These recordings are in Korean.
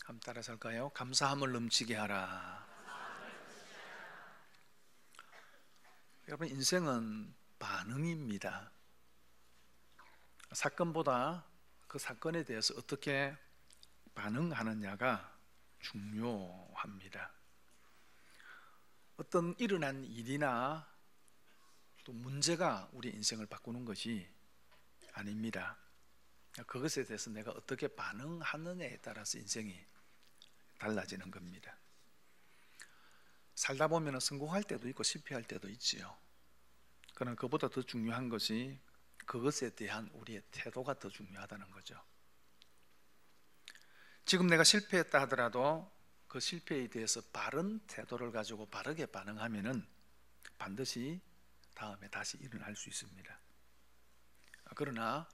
한번 따라서 할까요? 감사함을 넘치게 하라. 여러분, 인생은 반응입니다. 사건보다 그 사건에 대해서 어떻게 반응하느냐가 중요합니다. 어떤 일어난 일이나 또 문제가 우리 인생을 바꾸는 것이 아닙니다. 그것에 대해서 내가 어떻게 반응하느냐에 따라서 인생이 달라지는 겁니다. 살다 보면 성공할 때도 있고 실패할 때도 있지요. 그러나 그보다 더 중요한 것이 그것에 대한 우리의 태도가 더 중요하다는 거죠. 지금 내가 실패했다 하더라도 그 실패에 대해서 바른 태도를 가지고 바르게 반응하면은 반드시 다음에 다시 일어날 수 있습니다. 그러나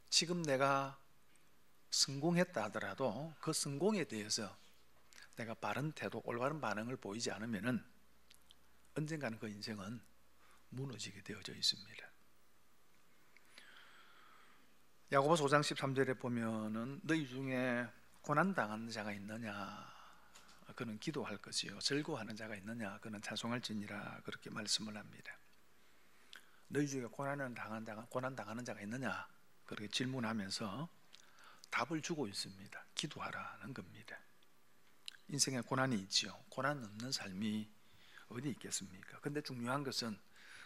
지금 내가 성공했다 하더라도 그 성공에 대해서 내가 바른 태도, 올바른 반응을 보이지 않으면은 언젠가는 그 인생은 무너지게 되어져 있습니다. 야고보서 5장 13절에 보면은 너희 중에 고난 당하는 자가 있느냐 그는 기도할 것이요 즐거워하는 자가 있느냐 그는 찬송할지니라 그렇게 말씀을 합니다. 너희 중에 고난 당하는 자가 있느냐 그렇게 질문하면서 답을 주고 있습니다. 기도하라는 겁니다. 인생에 고난이 있지요. 고난 없는 삶이 어디 있겠습니까? 근데 중요한 것은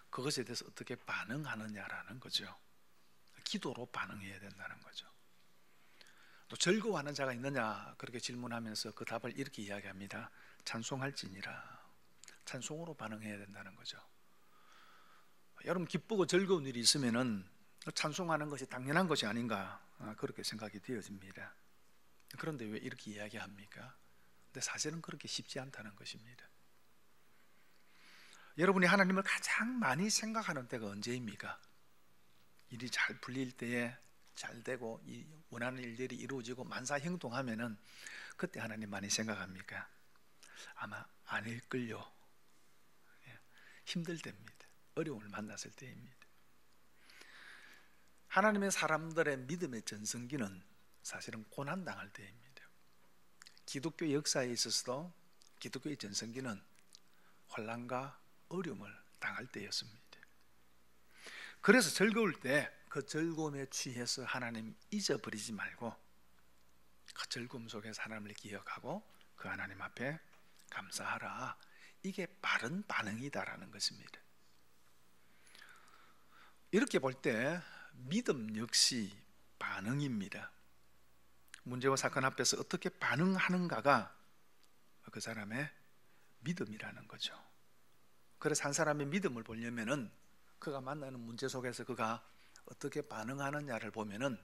그것에 대해서 어떻게 반응하느냐라는 거죠. 기도로 반응해야 된다는 거죠. 또 즐거워하는 자가 있느냐 그렇게 질문하면서 그 답을 이렇게 이야기합니다. 찬송할지니라. 찬송으로 반응해야 된다는 거죠. 여러분, 기쁘고 즐거운 일이 있으면은 찬송하는 것이 당연한 것이 아닌가 그렇게 생각이 되어집니다. 그런데 왜 이렇게 이야기합니까? 근데 사실은 그렇게 쉽지 않다는 것입니다. 여러분이 하나님을 가장 많이 생각하는 때가 언제입니까? 일이 잘 풀릴 때에 잘 되고 이 원하는 일들이 이루어지고 만사형통하면은 그때 하나님 많이 생각합니까? 아마 아닐걸요. 힘들 때입니다. 어려움을 만났을 때입니다. 하나님의 사람들의 믿음의 전성기는 사실은 고난당할 때입니다. 기독교 역사에 있어서도 기독교의 전성기는 환난과 어려움을 당할 때였습니다. 그래서 즐거울 때 그 즐거움에 취해서 하나님 잊어버리지 말고 그 즐거움 속에서 하나님을 기억하고 그 하나님 앞에 감사하라. 이게 바른 반응이다라는 것입니다. 이렇게 볼 때 믿음 역시 반응입니다. 문제와 사건 앞에서 어떻게 반응하는가가 그 사람의 믿음이라는 거죠. 그래서 한 사람의 믿음을 보려면은 그가 만나는 문제 속에서 그가 어떻게 반응하느냐를 보면은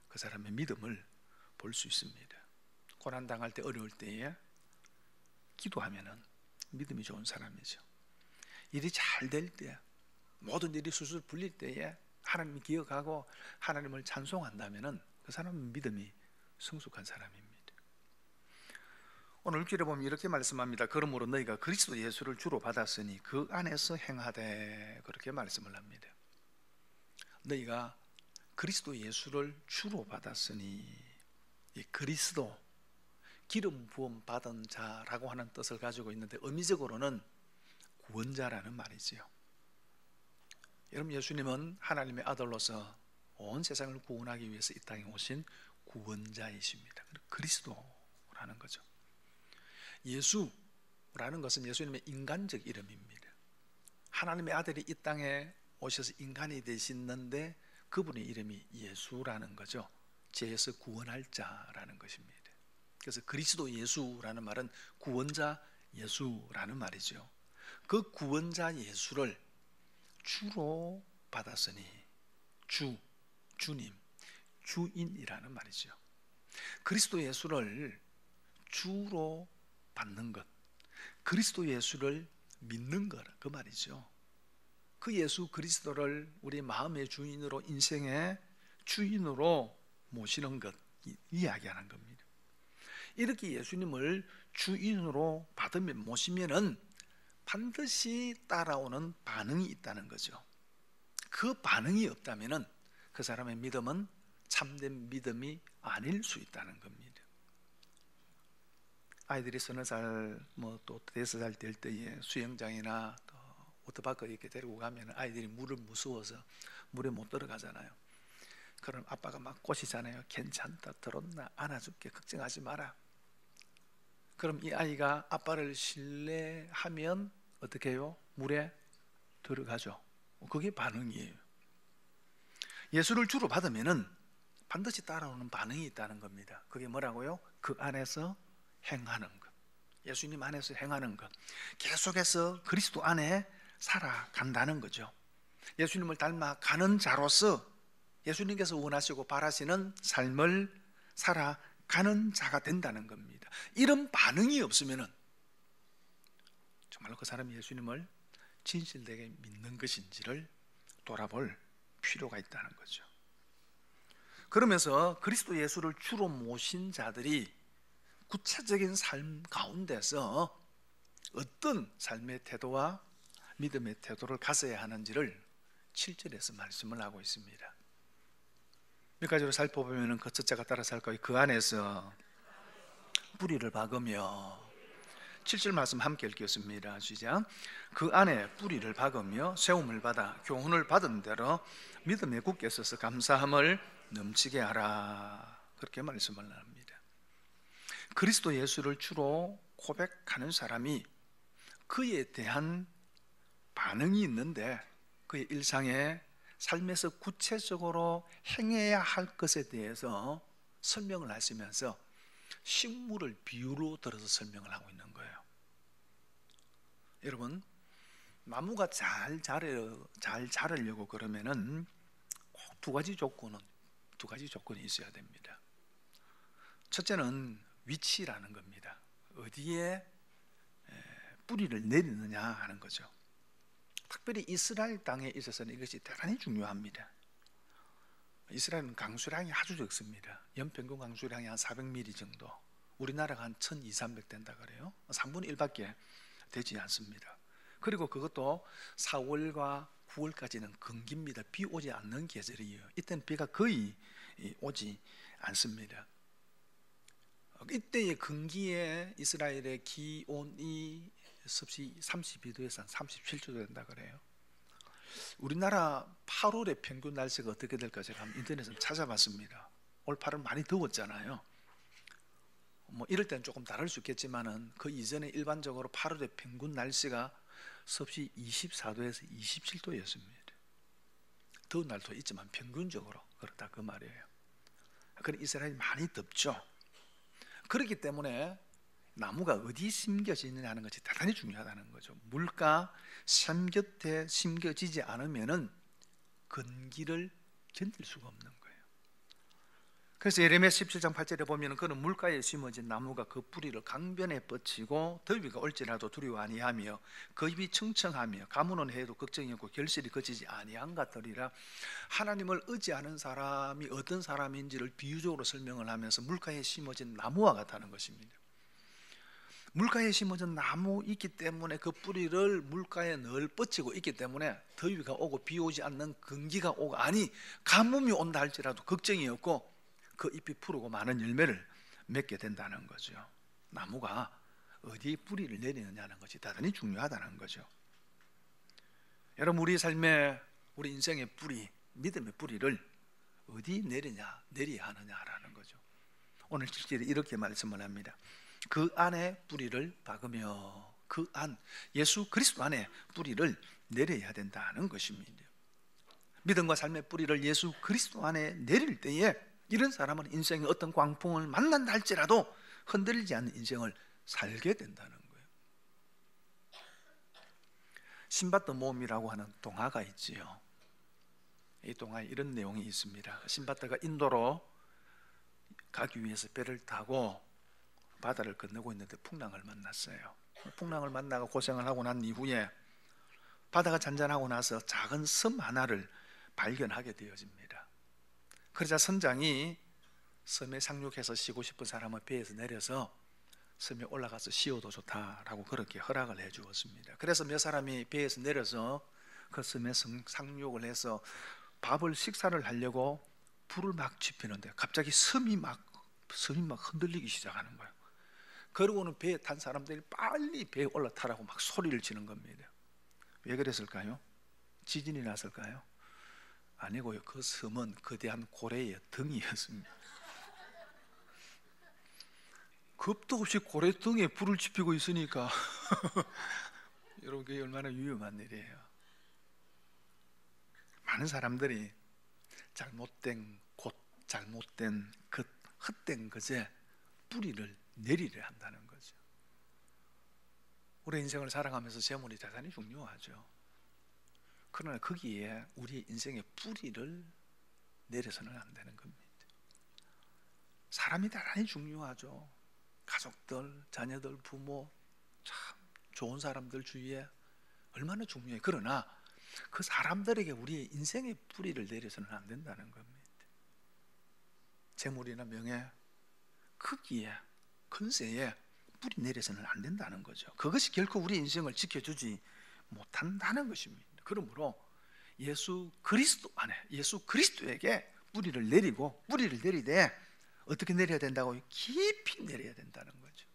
그 사람의 믿음을 볼 수 있습니다. 고난 당할 때 어려울 때에 기도하면은 믿음이 좋은 사람이죠. 일이 잘 될 때, 모든 일이 술술 풀릴 때에 하나님을 기억하고 하나님을 찬송한다면은 그 사람은 믿음이 성숙한 사람입니다. 오늘 6절에 보면 이렇게 말씀합니다. 그러므로 너희가 그리스도 예수를 주로 받았으니 그 안에서 행하되 그렇게 말씀을 합니다. 너희가 그리스도 예수를 주로 받았으니 이 그리스도 기름 부음 받은 자라고 하는 뜻을 가지고 있는데 의미적으로는 구원자라는 말이지요. 여러분, 예수님은 하나님의 아들로서 온 세상을 구원하기 위해서 이 땅에 오신 구원자이십니다. 그리스도라는 거죠. 예수라는 것은 예수님의 인간적 이름입니다. 하나님의 아들이 이 땅에 오셔서 인간이 되시는데 그분의 이름이 예수라는 거죠. 죄에서 구원할 자라는 것입니다. 그래서 그리스도 예수라는 말은 구원자 예수라는 말이죠. 그 구원자 예수를 주로 받았으니 주님, 주인이라는 말이죠. 그리스도 예수를 주로 받는 것, 그리스도 예수를 믿는 것, 그 말이죠. 그 예수 그리스도를 우리 마음의 주인으로, 인생의 주인으로 모시는 것, 이야기하는 겁니다. 이렇게 예수님을 주인으로 받으면, 모시면은 반드시 따라오는 반응이 있다는 거죠. 그 반응이 없다면은 그 사람의 믿음은 참된 믿음이 아닐 수 있다는 겁니다. 아이들이 서너 살 또 5살 될 때에 수영장이나 또 워터파크 이렇게 데리고 가면 아이들이 물을 무서워서 물에 못 들어가잖아요. 그럼 아빠가 막 꼬시잖아요. 괜찮다, 들었나, 안아줄게, 걱정하지 마라. 그럼 이 아이가 아빠를 신뢰하면 어떻게 해요? 물에 들어가죠. 그게 반응이에요. 예수를 주로 받으면은 반드시 따라오는 반응이 있다는 겁니다. 그게 뭐라고요? 그 안에서 행하는 것, 예수님 안에서 행하는 것, 계속해서 그리스도 안에 살아간다는 거죠. 예수님을 닮아가는 자로서 예수님께서 원하시고 바라시는 삶을 살아가는 자가 된다는 겁니다. 이런 반응이 없으면은 정말로 그 사람이 예수님을 진실되게 믿는 것인지를 돌아볼 필요가 있다는 거죠. 그러면서 그리스도 예수를 주로 모신 자들이 구체적인 삶 가운데서 어떤 삶의 태도와 믿음의 태도를 가져야 하는지를 7절에서 말씀을 하고 있습니다. 몇 가지로 살펴보면 그 첫째가 따라서 할 거예요. 그 안에서 뿌리를 박으며. 7절 말씀 함께 읽겠습니다. 시작. 그 안에 뿌리를 박으며 세움을 받아 교훈을 받은 대로 믿음에 굳게 서서 감사함을 넘치게 하라. 그렇게 말씀을 합니다. 그리스도 예수를 주로 고백하는 사람이 그에 대한 반응이 있는데 그의 일상에 삶에서 구체적으로 행해야 할 것에 대해서 설명을 하시면서 식물을 비유로 들어서 설명을 하고 있는 거예요. 여러분, 나무가 잘 자라려고 그러면은 꼭 두 가지 조건이 있어야 됩니다. 첫째는 위치라는 겁니다. 어디에 뿌리를 내리느냐 하는 거죠. 특별히 이스라엘 땅에 있어서는 이것이 대단히 중요합니다. 이스라엘은 강수량이 아주 적습니다. 연평균 강수량이 한 400mm 정도, 우리나라가 한 1200, 300 된다 그래요. 3분의 1밖에 되지 않습니다. 그리고 그것도 4월과 9월까지는 건기입니다. 비 오지 않는 계절이에요. 이때는 비가 거의 오지 않습니다. 이때의 건기에 이스라엘의 기온이 섭씨 32도에서 37도 된다 그래요. 우리나라 8월의 평균 날씨가 어떻게 될까 제가 인터넷에서 찾아봤습니다. 올 8월 많이 더웠잖아요. 이럴 때는 조금 다를 수 있겠지만은 그 이전에 일반적으로 8월의 평균 날씨가 섭씨 24도에서 27도였습니다. 더운 날도 있지만 평균적으로 그렇다 그 말이에요. 그럼 이스라엘이 많이 덥죠. 그렇기 때문에 나무가 어디 심겨지느냐 하는 것이 대단히 중요하다는 거죠. 물과 샘 곁에 심겨지지 않으면은 건기를 견딜 수가 없는 거예요. 그래서 예레미야 17장 8절에 보면 그는 물가에 심어진 나무가 그 뿌리를 강변에 뻗치고 더위가 올지라도 두려워 아니하며 그 잎이 청청하며 가무는 해도 걱정이 없고 결실이 거치지 아니한 같으리라. 하나님을 의지하는 사람이 어떤 사람인지를 비유적으로 설명을 하면서 물가에 심어진 나무와 같다는 것입니다. 물가에 심어진 나무 있기 때문에 그 뿌리를 물가에 늘 뻗치고 있기 때문에 더위가 오고 비 오지 않는 건기가 오고 가뭄이 온다 할지라도 걱정이 없고 그 잎이 푸르고 많은 열매를 맺게 된다는 거죠. 나무가 어디에 뿌리를 내리느냐는 것이 대단히 중요하다는 거죠. 여러분, 우리 삶의 우리 인생의 뿌리, 믿음의 뿌리를 어디 내려야 하느냐라는 거죠. 오늘 7절에 이렇게 말씀을 합니다. 그 안에 뿌리를 박으며, 그 안, 예수 그리스도 안에 뿌리를 내려야 된다는 것입니다. 믿음과 삶의 뿌리를 예수 그리스도 안에 내릴 때에 이런 사람은 인생의 어떤 광풍을 만난다 할지라도 흔들리지 않는 인생을 살게 된다는 거예요. 신바트 모험이라고 하는 동화가 있지요. 이 동화에 이런 내용이 있습니다. 신바트가 인도로 가기 위해서 배를 타고 바다를 건너고 있는데 풍랑을 만났어요. 풍랑을 만나고 고생을 하고 난 이후에 바다가 잔잔하고 나서 작은 섬 하나를 발견하게 되어집니다. 그러자 선장이 섬에 상륙해서 쉬고 싶은 사람을 배에서 내려서 섬에 올라가서 쉬어도 좋다라고 그렇게 허락을 해 주었습니다. 그래서 몇 사람이 배에서 내려서 그 섬에 상륙을 해서 식사를 하려고 불을 막 지피는데 갑자기 섬이 막 흔들리기 시작하는 거예요. 그러고는 배에 탄 사람들이 빨리 배에 올라타라고 막 소리를 지는 겁니다. 왜 그랬을까요? 지진이 났을까요? 아니고요, 그 섬은 거대한 고래의 등이었습니다. 겁도 없이 고래 등에 불을 지피고 있으니까 여러분, 그게 얼마나 위험한 일이에요. 많은 사람들이 잘못된 곳, 잘못된 것, 헛된 것에 뿌리를 내리려 한다는 거죠. 우리 인생을 살아가면서 재물이 대단히 중요하죠. 그러나 거기에 우리의 인생의 뿌리를 내려서는 안 되는 겁니다. 사람이 대단히 중요하죠. 가족들, 자녀들, 부모, 참 좋은 사람들 주위에 얼마나 중요해요. 그러나 그 사람들에게 우리의 인생의 뿌리를 내려서는 안 된다는 겁니다. 재물이나 명예, 크기에, 근세에 뿌리 내려서는 안 된다는 거죠. 그것이 결코 우리 인생을 지켜주지 못한다는 것입니다. 그러므로 예수 그리스도 안에, 예수 그리스도에게 뿌리를 내리고, 뿌리를 내리되 어떻게 내려야 된다고요? 깊이 내려야 된다는 거죠.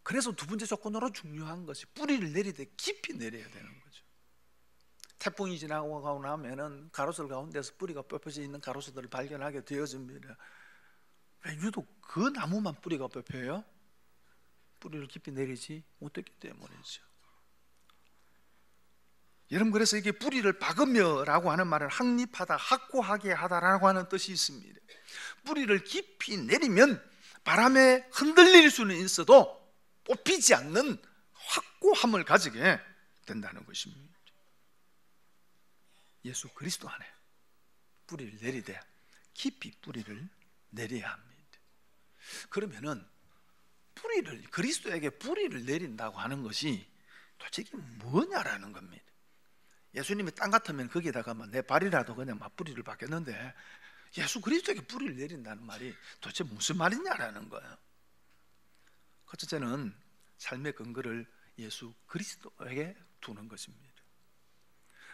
그래서 두 번째 조건으로 중요한 것이 뿌리를 내리되 깊이 내려야 되는 거죠. 태풍이 지나고 나면은 가로수 가운데서 뿌리가 뽑혀져 있는 가로수들을 발견하게 되어집니다. 왜 유독 그 나무만 뿌리가 뽑혀요? 뿌리를 깊이 내리지 못했기 때문이죠. 여러분, 그래서 이게 뿌리를 박으며라고 하는 말은 확립하다, 확고하게 하다라고 하는 뜻이 있습니다. 뿌리를 깊이 내리면 바람에 흔들릴 수는 있어도 뽑히지 않는 확고함을 가지게 된다는 것입니다. 예수 그리스도 안에 뿌리를 내리되 깊이 뿌리를 내려야 합니다. 그러면은 뿌리를, 그리스도에게 뿌리를 내린다고 하는 것이 도대체 뭐냐라는 겁니다. 예수님이 땅 같으면 거기에다가 내 발이라도 그냥 막 뿌리를 박겠는데, 예수 그리스도에게 뿌리를 내린다는 말이 도대체 무슨 말이냐라는 거예요. 첫째는 삶의 근거를 예수 그리스도에게 두는 것입니다.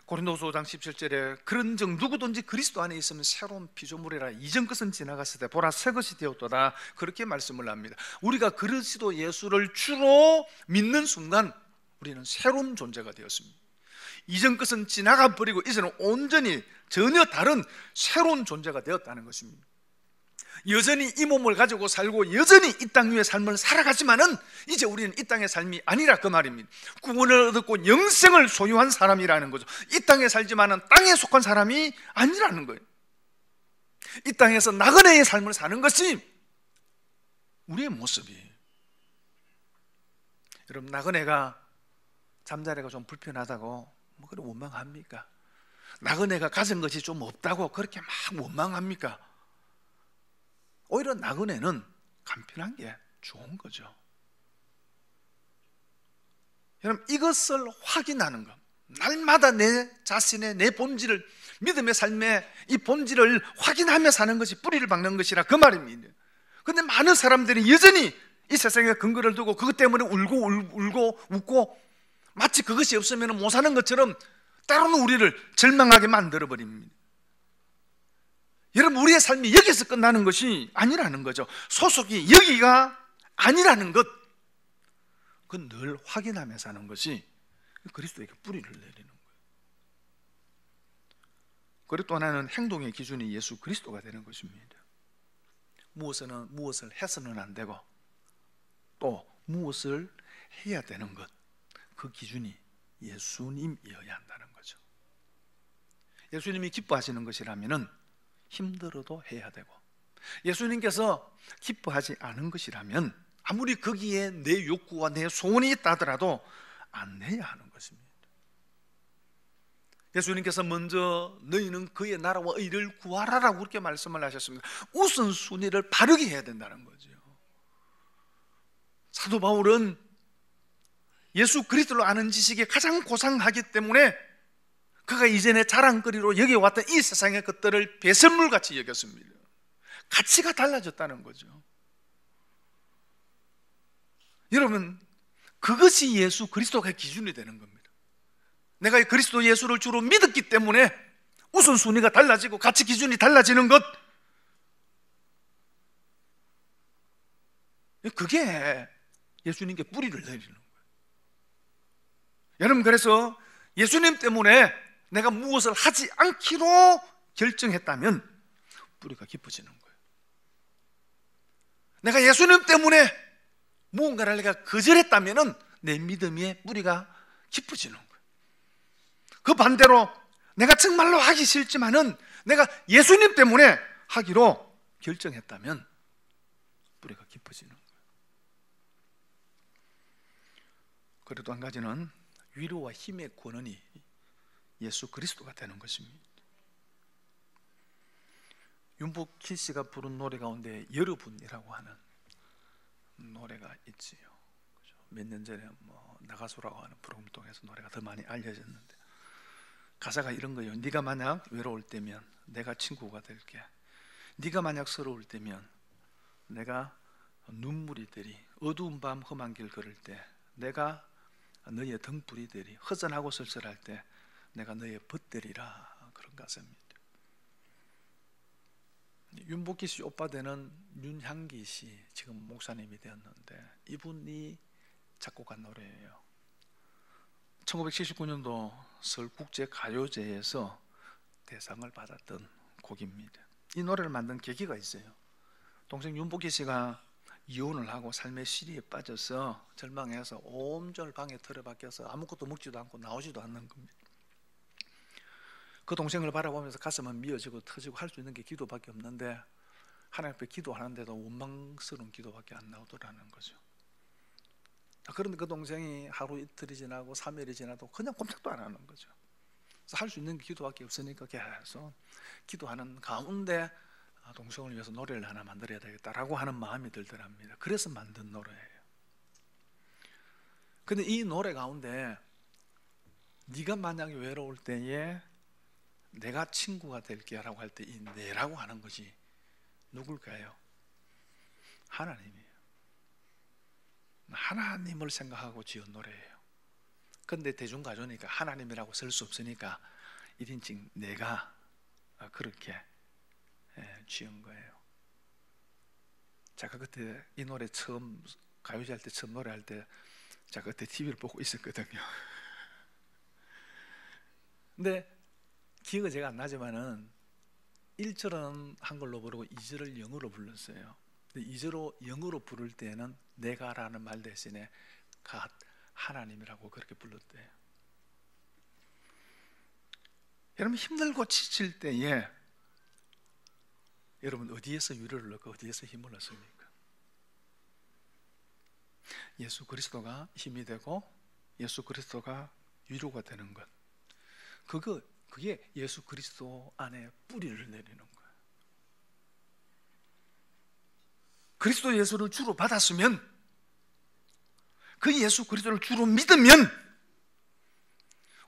고린도서 5장 17절에 그런즉 누구든지 그리스도 안에 있으면 새로운 피조물이라, 이전 것은 지나갔을 때 보라 새 것이 되었도다, 그렇게 말씀을 합니다. 우리가 그리스도 예수를 주로 믿는 순간 우리는 새로운 존재가 되었습니다. 이전 것은 지나가 버리고 이제는 온전히 전혀 다른 새로운 존재가 되었다는 것입니다. 여전히 이 몸을 가지고 살고 여전히 이 땅 위의 삶을 살아가지만은 이제 우리는 이 땅의 삶이 아니라 그 말입니다. 구원을 얻고 영생을 소유한 사람이라는 거죠. 이 땅에 살지만은 땅에 속한 사람이 아니라는 거예요. 이 땅에서 나그네의 삶을 사는 것이 우리의 모습이에요. 여러분, 나그네가 잠자리가 좀 불편하다고 뭐 그래 원망합니까? 나그네가 가진 것이 좀 없다고 그렇게 막 원망합니까? 오히려 나그네는 간편한 게 좋은 거죠. 여러분, 이것을 확인하는 것, 날마다 내 자신의, 내 본질을, 믿음의 삶의 이 본질을 확인하며 사는 것이 뿌리를 박는 것이라 그 말입니다. 그런데 많은 사람들이 여전히 이 세상에 근거를 두고 그것 때문에 울고 웃고 마치 그것이 없으면 못 사는 것처럼 때로는 우리를 절망하게 만들어버립니다. 여러분, 우리의 삶이 여기서 끝나는 것이 아니라는 거죠. 소속이 여기가 아니라는 것, 그건 늘 확인하며 사는 것이 그리스도에게 뿌리를 내리는 거예요. 그리고 또 하나는 행동의 기준이 예수 그리스도가 되는 것입니다. 무엇을 해서는 안 되고 또 무엇을 해야 되는 것, 그 기준이 예수님이어야 한다는 거죠. 예수님이 기뻐하시는 것이라면은 힘들어도 해야 되고, 예수님께서 기뻐하지 않은 것이라면 아무리 거기에 내 욕구와 내 소원이 있다 하더라도 안 해야 하는 것입니다. 예수님께서 먼저 너희는 그의 나라와 의를 구하라라고 그렇게 말씀을 하셨습니다. 우선순위를 바르게 해야 된다는 거죠. 사도 바울은 예수 그리스도를 아는 지식이 가장 고상하기 때문에 그가 이전에 자랑거리로 여겨왔던 이 세상의 것들을 배설물같이 여겼습니다. 가치가 달라졌다는 거죠. 여러분, 그것이 예수 그리스도가 기준이 되는 겁니다. 내가 그리스도 예수를 주로 믿었기 때문에 우선순위가 달라지고 가치 기준이 달라지는 것, 그게 예수님께 뿌리를 내리는 거예요. 여러분, 그래서 예수님 때문에 내가 무엇을 하지 않기로 결정했다면 뿌리가 깊어지는 거예요. 내가 예수님 때문에 무언가를 내가 거절했다면 내 믿음의 뿌리가 깊어지는 거예요. 그 반대로 내가 정말로 하기 싫지만은 내가 예수님 때문에 하기로 결정했다면 뿌리가 깊어지는 거예요. 그래도 한 가지는 위로와 힘의 근원이 예수 그리스도가 되는 것입니다. 윤복희 씨가 부른 노래 가운데 여러분이라고 하는 노래가 있지요. 몇 년 전에 나가수라고 하는 프로그램 통해서 노래가 더 많이 알려졌는데 가사가 이런 거예요. 네가 만약 외로울 때면 내가 친구가 될게. 네가 만약 서러울 때면 내가 눈물이 되리. 어두운 밤 험한 길 걸을 때 내가 너의 등불이 되리. 허전하고 쓸쓸할 때 내가 너의 벗되리라. 그런 가사입니다. 윤복희 씨 오빠 되는 윤향기 씨, 지금 목사님이 되었는데 이분이 작곡한 노래예요. 1979년도 서울국제가요제에서 대상을 받았던 곡입니다. 이 노래를 만든 계기가 있어요. 동생 윤복희 씨가 이혼을 하고 삶의 시리에 빠져서 절망해서 온종일 방에 틀어박혀서 아무것도 먹지도 않고 나오지도 않는 겁니다. 그 동생을 바라보면서 가슴은 미어지고 터지고 할 수 있는 게 기도밖에 없는데 하나님 앞에 기도하는데도 원망스러운 기도밖에 안 나오더라는 거죠. 그런데 그 동생이 하루 이틀이 지나고 3일이 지나도 그냥 꼼짝도 안 하는 거죠. 그래서 할 수 있는 게 기도밖에 없으니까 계속 기도하는 가운데 동생을 위해서 노래를 하나 만들어야 되겠다라고 하는 마음이 들더랍니다. 그래서 만든 노래예요. 근데 이 노래 가운데 네가 만약에 외로울 때에 내가 친구가 될게 라고 할 때 이 내라고 하는 것이 누굴까요? 하나님이에요. 하나님을 생각하고 지은 노래예요. 그런데 대중가요니까 하나님이라고 쓸 수 없으니까 1인칭 내가 그렇게 지은 거예요. 제가 그때 이 노래 처음 가요제 할 때 처음 노래할 때 제가 그때 TV를 보고 있었거든요. 근데 기억은 제가 안 나지만은 1절은 한글로 부르고 2절을 영어로 불렀어요. 근데 2절로 영어로 부를 때는 내가라는 말 대신에 God, 하나님이라고 그렇게 불렀대요. 여러분 힘들고 지칠 때에 여러분 어디에서 위로를 얻고 어디에서 힘을 얻습니까? 예수 그리스도가 힘이 되고 예수 그리스도가 위로가 되는 것, 그게 예수 그리스도 안에 뿌리를 내리는 거예요. 그리스도 예수를 주로 받았으면, 그 예수 그리스도를 주로 믿으면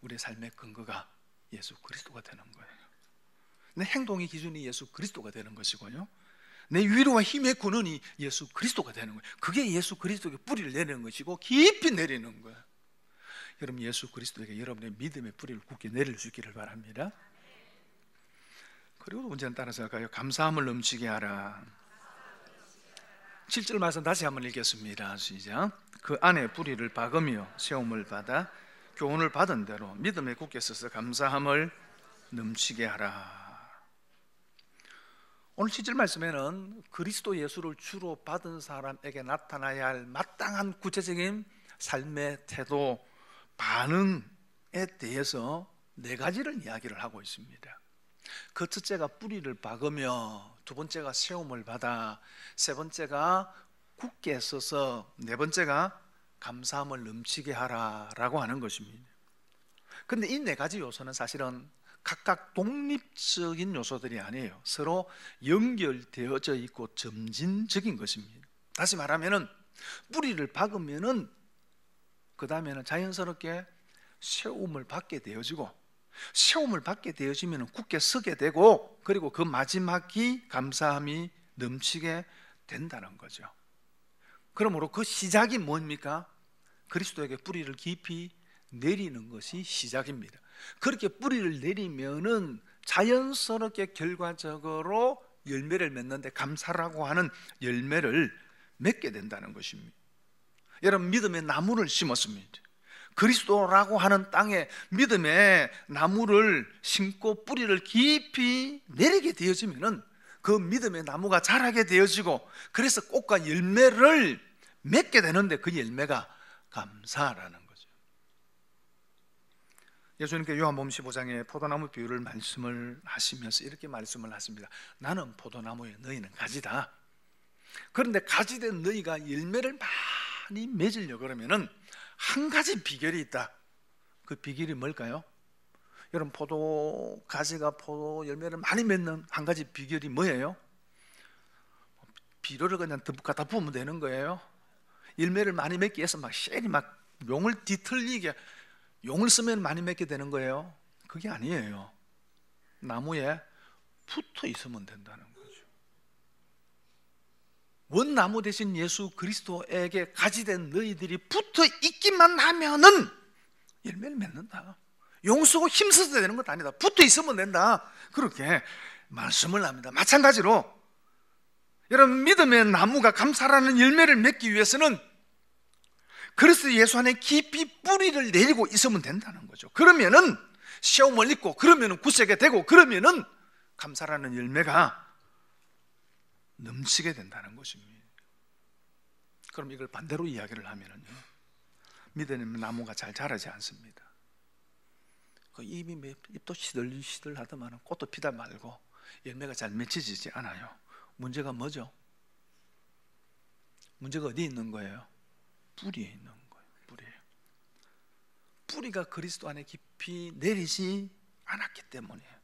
우리의 삶의 근거가 예수 그리스도가 되는 거예요. 내 행동의 기준이 예수 그리스도가 되는 것이고요, 내 위로와 힘의 근원이 예수 그리스도가 되는 거예요. 그게 예수 그리스도에게 뿌리를 내리는 것이고 깊이 내리는 거예요. 여러분 예수 그리스도에게 여러분의 믿음의 뿌리를 굳게 내릴 수 있기를 바랍니다. 그리고 문제는 따라서 할까요? 감사함을 넘치게 하라. 7절 말씀 다시 한번 읽겠습니다. 시작. 그 안에 뿌리를 박으며 세움을 받아 교훈을 받은 대로 믿음에 굳게 서서 감사함을 넘치게 하라. 오늘 7절 말씀에는 그리스도 예수를 주로 받은 사람에게 나타나야 할 마땅한 구체적인 삶의 태도, 반응에 대해서 4가지를 이야기를 하고 있습니다. 그 첫째가 뿌리를 박으며, 두 번째가 세움을 받아, 세 번째가 굳게 서서, 네 번째가 감사함을 넘치게 하라라고 하는 것입니다. 그런데 이 4가지 요소는 사실은 각각 독립적인 요소들이 아니에요. 서로 연결되어져 있고 점진적인 것입니다. 다시 말하면은 뿌리를 박으면은 그 다음에는 자연스럽게 세움을 받게 되어지고, 세움을 받게 되어지면 굳게 서게 되고, 그리고 그 마지막이 감사함이 넘치게 된다는 거죠. 그러므로 그 시작이 뭡니까? 그리스도에게 뿌리를 깊이 내리는 것이 시작입니다. 그렇게 뿌리를 내리면은 자연스럽게 결과적으로 열매를 맺는데 감사라고 하는 열매를 맺게 된다는 것입니다. 여러분, 믿음의 나무를 심었습니다. 그리스도라고 하는 땅에 믿음의 나무를 심고 뿌리를 깊이 내리게 되어지면은 그 믿음의 나무가 자라게 되어지고, 그래서 꽃과 열매를 맺게 되는데 그 열매가 감사라는 거죠. 예수님께 요한복음 15장에 포도나무 비유를 말씀을 하시면서 이렇게 말씀을 하십니다. 나는 포도나무에 너희는 가지다. 그런데 가지된 너희가 열매를 많이 맺으려고 그러면은 한 가지 비결이 있다. 그 비결이 뭘까요? 여러분, 포도 가지가 포도 열매를 많이 맺는 한 가지 비결이 뭐예요? 비료를 그냥 갖다 부으면 되는 거예요. 열매를 많이 맺기 위해서 막 쉐리 막 용을 뒤틀리게 용을 쓰면 많이 맺게 되는 거예요. 그게 아니에요. 나무에 붙어 있으면 된다는 거죠. 원나무 대신 예수 그리스도에게 가지된 너희들이 붙어 있기만 하면은 열매를 맺는다. 용 쓰고 힘써도 되는 것 아니다. 붙어 있으면 된다. 그렇게 말씀을 합니다. 마찬가지로 여러분, 믿음의 나무가 감사라는 열매를 맺기 위해서는 그리스도 예수 안에 깊이 뿌리를 내리고 있으면 된다는 거죠. 그러면은 시험을 잊고, 그러면은 굳세게 되고, 그러면은 감사라는 열매가 넘치게 된다는 것입니다. 그럼 이걸 반대로 이야기를 하면은요, 믿음의 나무가 잘 자라지 않습니다. 그 잎도 시들시들 하더만 꽃도 피다 말고 열매가 잘 맺혀지지 않아요. 문제가 뭐죠? 문제가 어디에 있는 거예요? 뿌리에 있는 거예요. 뿌리가 그리스도 안에 깊이 내리지 않았기 때문이에요.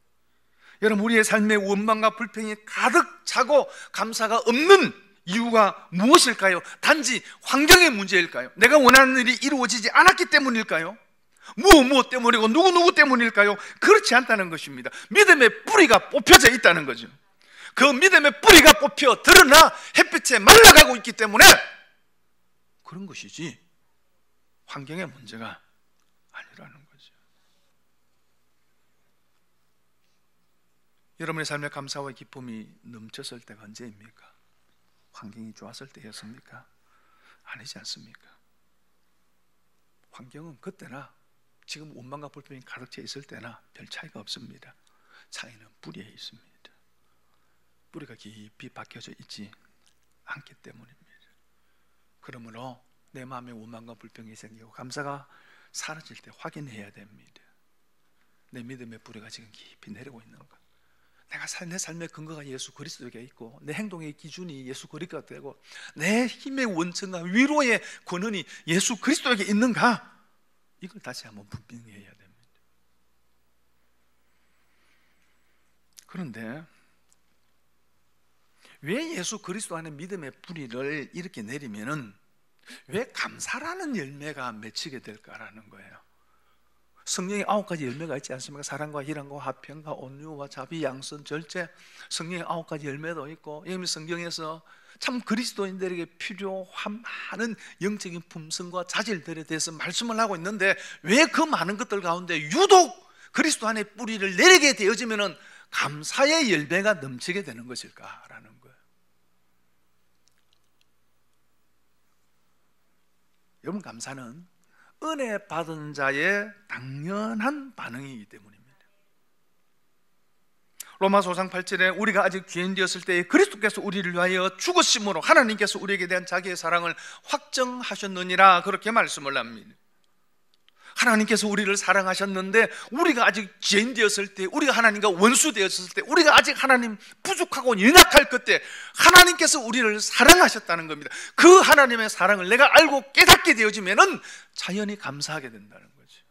여러분, 우리의 삶에 원망과 불평이 가득 차고 감사가 없는 이유가 무엇일까요? 단지 환경의 문제일까요? 내가 원하는 일이 이루어지지 않았기 때문일까요? 무엇 때문이고 누구 때문일까요? 그렇지 않다는 것입니다. 믿음의 뿌리가 뽑혀져 있다는 거죠. 그 믿음의 뿌리가 뽑혀 드러나 햇빛에 말라가고 있기 때문에 그런 것이지 환경의 문제가 아니라는 거죠. 여러분의 삶에 감사와 기쁨이 넘쳤을 때가 언제입니까? 환경이 좋았을 때였습니까? 아니지 않습니까? 환경은 그때나 지금 원망과 불평이 가득 차 있을 때나 별 차이가 없습니다. 차이는 뿌리에 있습니다. 뿌리가 깊이 박혀져 있지 않기 때문입니다. 그러므로 내 마음에 원망과 불평이 생기고 감사가 사라질 때 확인해야 됩니다. 내 믿음의 뿌리가 지금 깊이 내리고 있는 것, 내 삶의 근거가 예수 그리스도에게 있고 내 행동의 기준이 예수 그리스도가 되고 내 힘의 원천과 위로의 권한이 예수 그리스도에게 있는가, 이걸 다시 한번 분명히 해야 됩니다. 그런데 왜 예수 그리스도 안에 믿음의 뿌리를 이렇게 내리면은 왜 감사라는 열매가 맺히게 될까라는 거예요. 성령의 9가지 열매가 있지 않습니까? 사랑과 희락과 화평과 온유와 자비, 양선, 절제, 성령의 9가지 열매도 있고, 여기 성경에서 참 그리스도인들에게 필요한 많은 영적인 품성과 자질들에 대해서 말씀을 하고 있는데 왜 그 많은 것들 가운데 유독 그리스도 안에 뿌리를 내리게 되어지면은 감사의 열매가 넘치게 되는 것일까라는 거예요. 여러분, 감사는 은혜 받은 자의 당연한 반응이기 때문입니다. 로마서 5장 8절에 우리가 아직 죄인 되었을 때에 그리스도께서 우리를 위하여 죽으심으로 하나님께서 우리에게 대한 자기의 사랑을 확정하셨느니라, 그렇게 말씀을 합니다. 하나님께서 우리를 사랑하셨는데 우리가 아직 죄인 되었을 때, 우리가 하나님과 원수 되었을 때, 우리가 아직 하나님 부족하고 연약할 그때 하나님께서 우리를 사랑하셨다는 겁니다. 그 하나님의 사랑을 내가 알고 깨닫게 되어지면은 자연히 감사하게 된다는 거죠.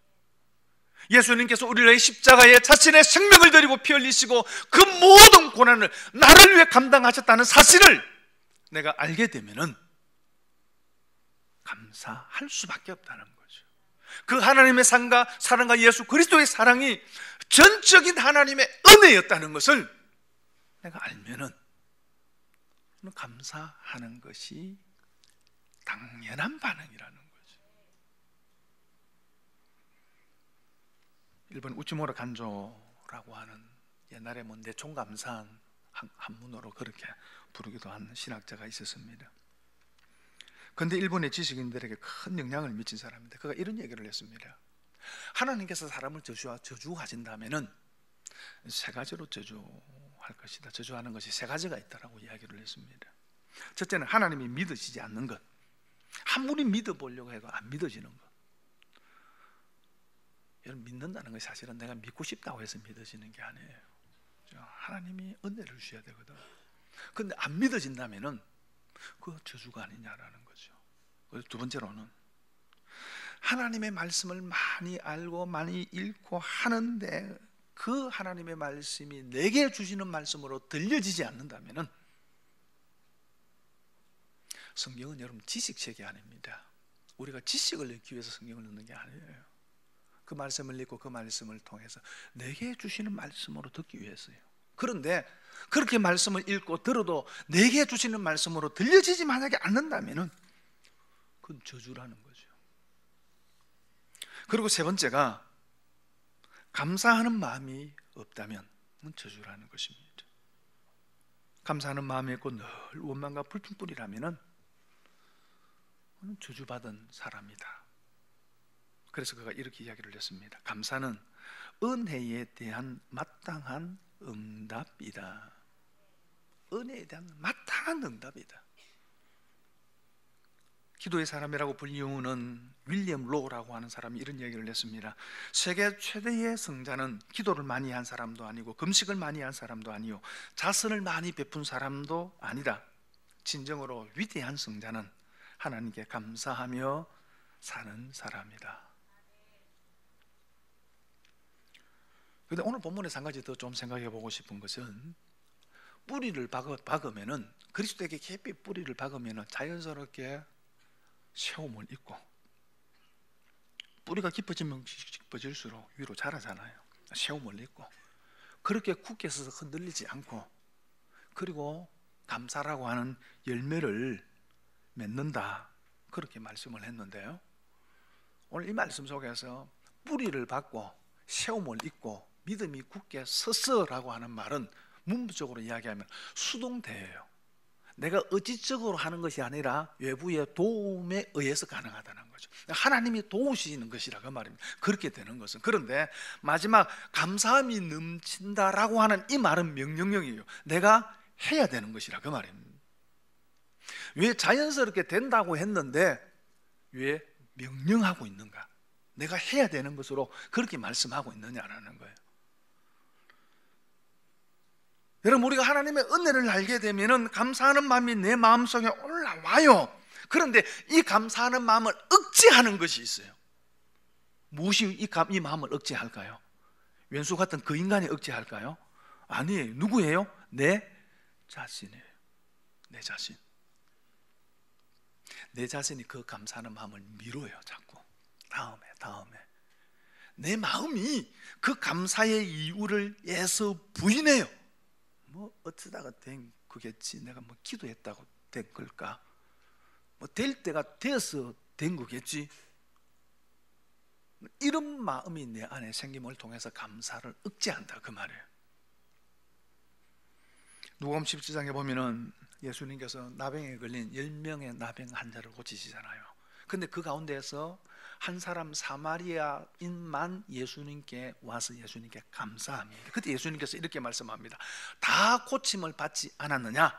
예수님께서 우리를 위해 십자가에 자신의 생명을 드리고 피 흘리시고 그 모든 고난을 나를 위해 감당하셨다는 사실을 내가 알게 되면은 감사할 수밖에 없다는 거죠. 그 하나님의 사랑과 예수 그리스도의 사랑이 전적인 하나님의 은혜였다는 것을 내가 알면은 감사하는 것이 당연한 반응이라는 거죠. 일본 우치무라 간조라고 하는 옛날에 내총감사한 한문어로 그렇게 부르기도 한 신학자가 있었습니다. 근데 일본의 지식인들에게 큰 영향을 미친 사람인데 그가 이런 얘기를 했습니다. 하나님께서 사람을 저주하신다면은 세 가지로 저주할 것이다. 저주하는 것이 세 가지가 있다라고 이야기를 했습니다. 첫째는 하나님이 믿어지지 않는 것. 아무리 믿어보려고 해도 안 믿어지는 것. 여러분, 믿는다는 것이 사실은 내가 믿고 싶다고 해서 믿어지는 게 아니에요. 하나님이 은혜를 주셔야 되거든. 근데 안 믿어진다면은 그 저주가 아니냐라는 거죠. 그리고 두 번째로는 하나님의 말씀을 많이 알고 많이 읽고 하는데 그 하나님의 말씀이 내게 주시는 말씀으로 들려지지 않는다면은 성경은 여러분 지식책이 아닙니다. 우리가 지식을 읽기 위해서 성경을 읽는 게 아니에요. 그 말씀을 읽고 그 말씀을 통해서 내게 주시는 말씀으로 듣기 위해서요. 그런데 그렇게 말씀을 읽고 들어도 내게 주시는 말씀으로 들려지지 만약에 않는다면은 그건 저주라는 거죠. 그리고 세 번째가 감사하는 마음이 없다면 저주라는 것입니다. 감사하는 마음이 있고 늘 원망과 불평뿐이라면은 저주받은 사람이다. 그래서 그가 이렇게 이야기를 했습니다. 감사는 은혜에 대한 마땅한 응답이다. 은혜에 대한 마땅한 응답이다. 기도의 사람이라고 불리우는 윌리엄 로우라고 하는 사람이 이런 얘기를 했습니다. 세계 최대의 성자는 기도를 많이 한 사람도 아니고 금식을 많이 한 사람도 아니요 자선을 많이 베푼 사람도 아니다. 진정으로 위대한 성자는 하나님께 감사하며 사는 사람이다. 그런데 오늘 본문에서 한 가지 더 좀 생각해 보고 싶은 것은 뿌리를 박으면은 그리스도에게 깊이 뿌리를 박으면은 자연스럽게 세움을 입고 뿌리가 깊어지면 깊어질수록 위로 자라잖아요. 세움을 입고 그렇게 굳게 서서 흔들리지 않고 그리고 감사라고 하는 열매를 맺는다. 그렇게 말씀을 했는데요. 오늘 이 말씀 속에서 뿌리를 박고 세움을 입고 믿음이 굳게 섰어라고 하는 말은 문부적으로 이야기하면 수동태예요. 내가 의지적으로 하는 것이 아니라 외부의 도움에 의해서 가능하다는 거죠. 하나님이 도우시는 것이라 그 말입니다. 그렇게 되는 것은. 그런데 마지막 감사함이 넘친다라고 하는 이 말은 명령형이에요. 내가 해야 되는 것이라 그 말입니다. 왜 자연스럽게 된다고 했는데 왜 명령하고 있는가? 내가 해야 되는 것으로 그렇게 말씀하고 있느냐라는 거예요. 여러분, 우리가 하나님의 은혜를 알게 되면은 감사하는 마음이 내 마음속에 올라와요. 그런데 이 감사하는 마음을 억제하는 것이 있어요. 무엇이 이 마음을 억제할까요? 왼수 같은 그 인간이 억제할까요? 아니에요. 누구예요? 내 자신이에요. 내 자신. 내 자신이 그 감사하는 마음을 미뤄요. 자꾸 다음에 내 마음이 그 감사의 이유를 애써 부인해요. 뭐 어쩌다가 된 거겠지. 내가 뭐 기도했다고 된 걸까? 뭐 될 때가 돼서 된 거겠지. 이런 마음이 내 안에 생김을 통해서 감사를 억제한다 그 말이에요. 누가복음 17장에 보면은 예수님께서 나병에 걸린 10명의 나병 환자를 고치시잖아요. 근데 그 가운데에서 한 사람 사마리아인만 예수님께 와서 예수님께 감사합니다. 그때 예수님께서 이렇게 말씀합니다. 다 고침을 받지 않았느냐?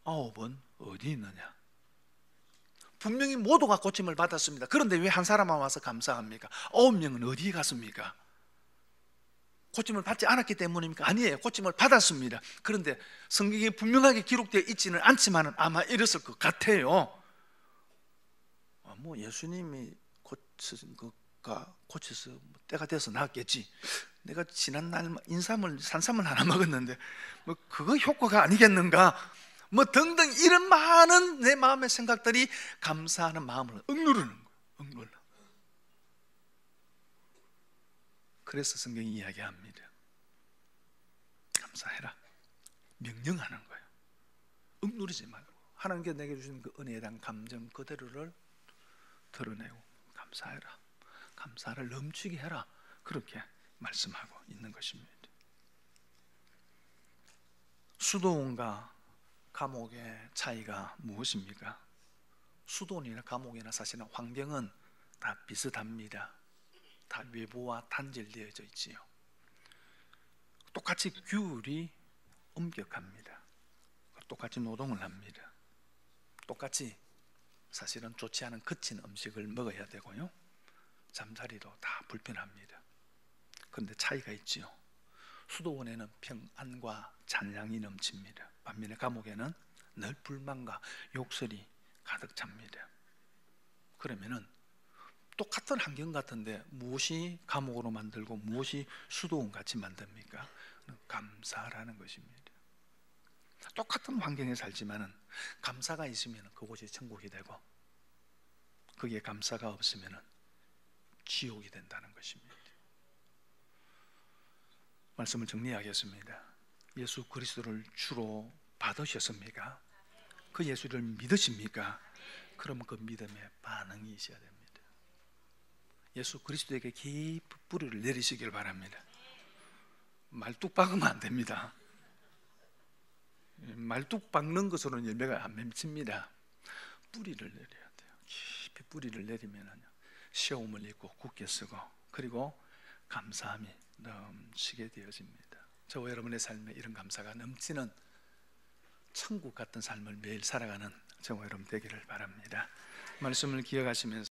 9은 어디 있느냐? 분명히 모두가 고침을 받았습니다. 그런데 왜 한 사람만 와서 감사합니까? 9명은 어디 갔습니까? 고침을 받지 않았기 때문입니까? 아니에요. 고침을 받았습니다. 그런데 성경에 분명하게 기록되어 있지는 않지만 아마 이랬을 것 같아요. 뭐 예수님이 고치신 것과 고쳐서 때가 돼서 나았겠지. 내가 지난날 산삼을 하나 먹었는데 뭐 그거 효과가 아니겠는가? 뭐 등등 이런 많은 내 마음의 생각들이 감사하는 마음을 억누르는 거예요. 억눌러. 그래서 성경이 이야기합니다. 감사해라. 명령하는 거예요. 억누르지 말고 하나님께 내게 주신 그 은혜에 대한 감정 그대로를 드러내고 감사해라. 감사를 넘치게 해라. 그렇게 말씀하고 있는 것입니다. 수도원과 감옥의 차이가 무엇입니까? 수도원이나 감옥이나 사실은 환경은 다 비슷합니다. 다 외부와 단절되어져 있지요. 똑같이 규율이 엄격합니다. 똑같이 노동을 합니다. 똑같이 사실은 좋지 않은 거친 음식을 먹어야 되고요. 잠자리도 다 불편합니다. 그런데 차이가 있지요. 수도원에는 평안과 찬양이 넘칩니다. 반면에 감옥에는 늘 불만과 욕설이 가득 찹니다. 그러면은 똑같은 환경 같은데 무엇이 감옥으로 만들고 무엇이 수도원 같이 만듭니까? 감사라는 것입니다. 똑같은 환경에 살지만은 감사가 있으면 그곳이 천국이 되고, 거기에 감사가 없으면 지옥이 된다는 것입니다. 말씀을 정리하겠습니다. 예수 그리스도를 주로 받으셨습니까? 그 예수를 믿으십니까? 그러면 그 믿음에 반응이 있어야 됩니다. 예수 그리스도에게 깊이 뿌리를 내리시길 바랍니다. 말뚝 박으면 안 됩니다. 말뚝 박는 것으로는 열매가 안 맺힙니다. 뿌리를 내려야 돼요. 깊이 뿌리를 내리면 시험을 잊고 굳게 쓰고, 그리고 감사함이 넘치게 되어집니다. 저와 여러분의 삶에 이런 감사가 넘치는 천국 같은 삶을 매일 살아가는 저와 여러분 되기를 바랍니다. 말씀을 기억하시면서